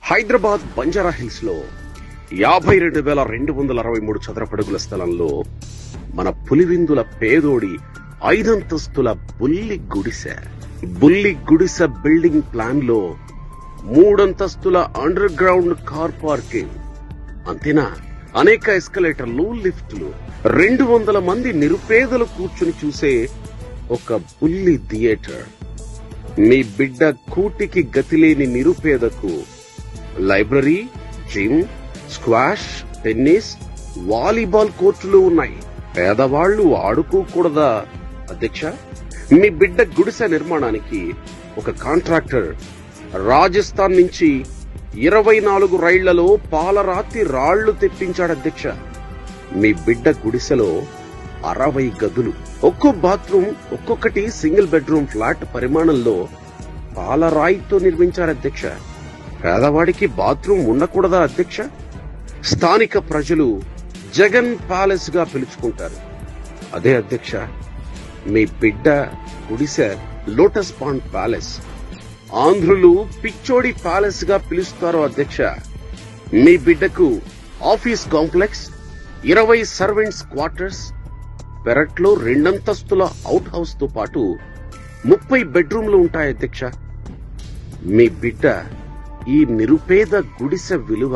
Hyderabad Banjara hills లో 52,263 చదరపడుగుల స్థలంలో మన పులివిందుల పేదోడి 5 అంతస్తుల బుల్లి గుడిసె బిల్డింగ్ ప్లాన్ లో 3 అంతస్తుల అండర్ గ్రౌండ్ కార్ పార్కింగ్, అంతేనా అనేక ఎస్కలేటర్లు, లిఫ్ట్లు, 200 మంది నిరుపేదలు కూర్చుని చూసే ఒక బుల్లి థియేటర్. మీ బిడ్డ కూటికి గతిలేని నిరుపేదకు library, gym, squash, tennis, volleyball కోర్టులు ఉన్నాయి. పేదవాళ్లు ఆడుకోకూడదా అధ్యక్ష? మీ బిడ్డ గుడిసె నిర్మాణానికి ఒక కాంట్రాక్టర్ రాజస్థాన్ నుంచి 24 రైళ్లలో పాలరాతి రాళ్లు తెప్పించాడు అధ్యక్ష. మీ బిడ్డ గుడిసెలో 60 గదులు, ఒక్కో బాత్రూమ్, ఒక్కొక్కటి సింగిల్ బెడ్రూమ్ ఫ్లాట్ పరిమాణంలో పాలరాయితో నిర్మించారు అధ్యక్ష. పేదవాడికి బాత్రూమ్ ఉండకూడదా అధ్యక్ష? స్థానిక ప్రజలు జగన్ ప్యాలెస్ గా పిలుచుకుంటారు. అదే అధ్యక్ష మీ బిడ్డ గుడిసె లోటస్ పాండ్ ప్యాలెస్. ఆంధ్రులు పిచ్చోడి ప్యాలెస్ గా పిలుస్తారు అధ్యక్ష. మీ బిడ్డకు ఆఫీస్ కాంప్లెక్స్, 20 సర్వెంట్స్ క్వార్టర్స్, పెరట్లో 2 అంతస్తుల అవుట్ హౌస్ తో పాటు 30 బెడ్రూమ్లు ఉంటాయి అధ్యక్ష. మీ బిడ్డ ఈ నిరుపేద గుడిసె విలువ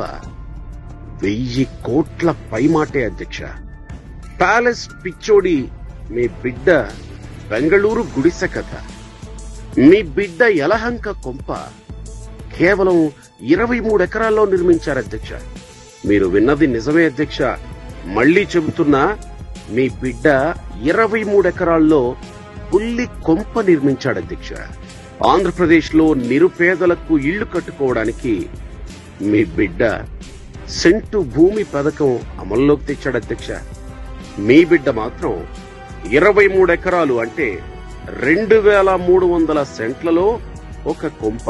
1000 కోట్ల పైమాటే అధ్యక్ష. ప్యాలెస్ పిచ్చోడి మీ బిడ్డ బెంగళూరు గుడిసె కథ. మీ బిడ్డ యలహంక కొంప కేవలం 23 ఎకరాల్లో నిర్మించారు అధ్యక్ష. మీరు విన్నది నిజమే అధ్యక్ష. మళ్లీ చెబుతున్నా, మీ బిడ్డ 23 ఎకరాల్లో బుల్లి కొంప నిర్మించాడు అధ్యక్ష. ఆంధ్రప్రదేశ్ లో నిరుపేదలకు ఇళ్లు కట్టుకోవడానికి మీ బిడ్డ సెంటు భూమి పథకం అమల్లోకి తెచ్చాడు అధ్యక్ష. మీ బిడ్డ మాత్రం 23 ఎకరాలు అంటే 2300 సెంట్లలో ఒక కొంప,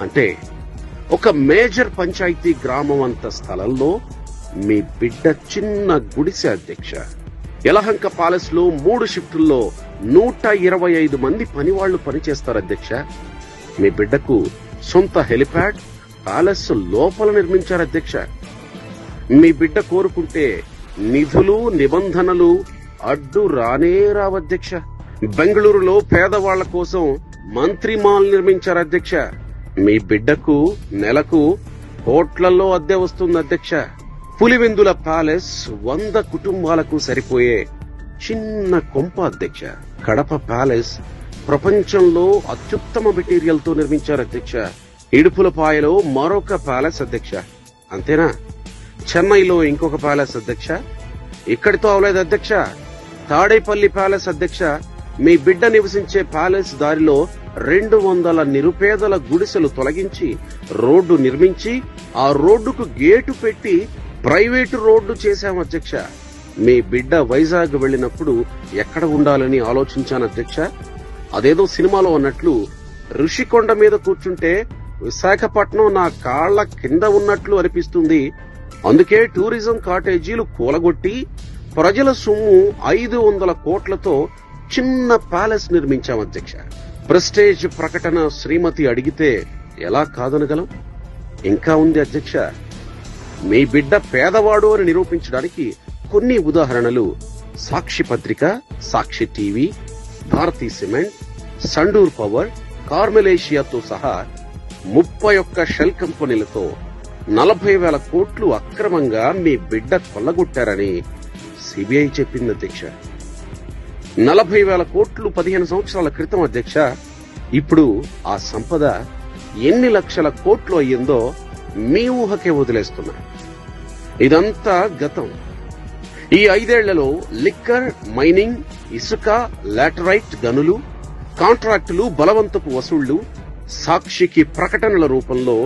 అంటే ఒక మేజర్ పంచాయతీ గ్రామం అంత స్థలంలో మీ బిడ్డ చిన్న గుడిసె అధ్యక్ష. యలహంక ప్యాలెస్ లో 3 షిఫ్టుల్లో 125 మంది పనివాళ్లు పనిచేస్తారు అధ్యక్ష. మీ బిడ్డకు సొంత హెలిప్యాడ్ ప్యాలెస్ లోపల నిర్మించారు అధ్యక్ష. మీ బిడ్డ కోరుకుంటే నిధులు, నిబంధనలు అడ్డు రానే రావధ్యక్ష. బెంగళూరులో పేదవాళ్ల కోసం మంత్రి మాల్ నిర్మించారు అధ్యక్ష. మీ బిడ్డకు నెలకు కోట్లలో అద్దె వస్తుంది అధ్యక్ష. పులివెందుల ప్యాలెస్ 100 కుటుంబాలకు సరిపోయే చిన్న కొంప అధ్యక్ష. కడప ప్యాలెస్ ప్రపంచంలో అత్యుత్తమ మెటీరియల్ తో నిర్మించారు అధ్యక్ష. ఇడుపులపాయలో మరొక ప్యాలెస్ అధ్యక్ష. అంతేనా? చెన్నైలో ఇంకొక ప్యాలెస్ అధ్యక్ష. ఇక్కడితో అవలేదు అధ్యక్ష. తాడేపల్లి ప్యాలెస్ అధ్యక్ష. మీ బిడ్డ నివసించే ప్యాలెస్ దారిలో 200 నిరుపేదల గుడిసెలు తొలగించి రోడ్డు నిర్మించి ఆ రోడ్డుకు గేటు పెట్టి ప్రైవేటు రోడ్డు చేశాం అధ్యక్ష. మీ బిడ్డ వైజాగ్ వెళ్లినప్పుడు ఎక్కడ ఉండాలని ఆలోచించాను అధ్యక్ష. అదేదో సినిమాలో అన్నట్లు ఋషికొండ మీద కూర్చుంటే విశాఖపట్నం నా కాళ్ల కింద ఉన్నట్లు అనిపిస్తుంది. అందుకే టూరిజం కాటేజీలు కూలగొట్టి ప్రజల సొమ్ము 500 కోట్లతో చిన్న ప్యాలెస్ నిర్మించాం అధ్యక్ష. ప్రెస్టేజ్ ప్రకటన శ్రీమతి అడిగితే ఎలా కాదనగలం? ఇంకా ఉంది అధ్యక్ష. మీ బిడ్డ పేదవాడు అని నిరూపించడానికి కొన్ని ఉదాహరణలు సాక్షి పత్రిక, Sakshi TV, Bharathi cement, Sandur power, కార్మెలేషియాతో సహా 31 షెల్ కంపెనీలతో 40,000 కోట్లు అక్రమంగా మీ బిడ్డ కొల్లగొట్టారని సిబిఐ చెప్పింది అధ్యక్ష. 40,000 కోట్లు 15 సంవత్సరాల క్రితం అధ్యక్ష. ఇప్పుడు ఆ సంపద ఎన్ని లక్షల కోట్లు అయ్యిందో మీ ఊహకే వదిలేస్తున్నా. ఇదంతా గతం. ఈ 5 ఏళ్లలో లిక్కర్, మైనింగ్, ఇసుక, లాటరైట్ గనులు, కాంట్రాక్టులు, బలవంతపు వసూళ్లు, సాక్షికి ప్రకటనల రూపంలో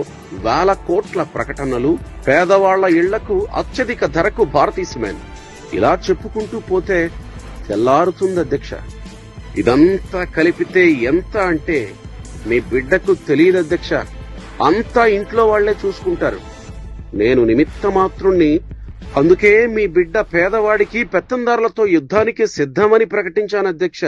1,000 కోట్ల ప్రకటనలు, పేదవాళ్ల ఇళ్లకు అత్యధిక ధరకు భారతీ సిమెంట్, ఇలా చెప్పుకుంటూ పోతే తెల్లారుతుంది అధ్యక్ష. ఇదంతా కలిపితే ఎంత అంటే మీ బిడ్డకు తెలియదు అధ్యక్ష. అంతా ఇంట్లో వాళ్లే చూసుకుంటారు. నేను నిమిత్త మాత్రుణ్ణి. అందుకే మీ బిడ్డ పేదవాడికి పెత్తందారులతో యుద్ధానికి సిద్ధమని ప్రకటించాను అధ్యక్ష.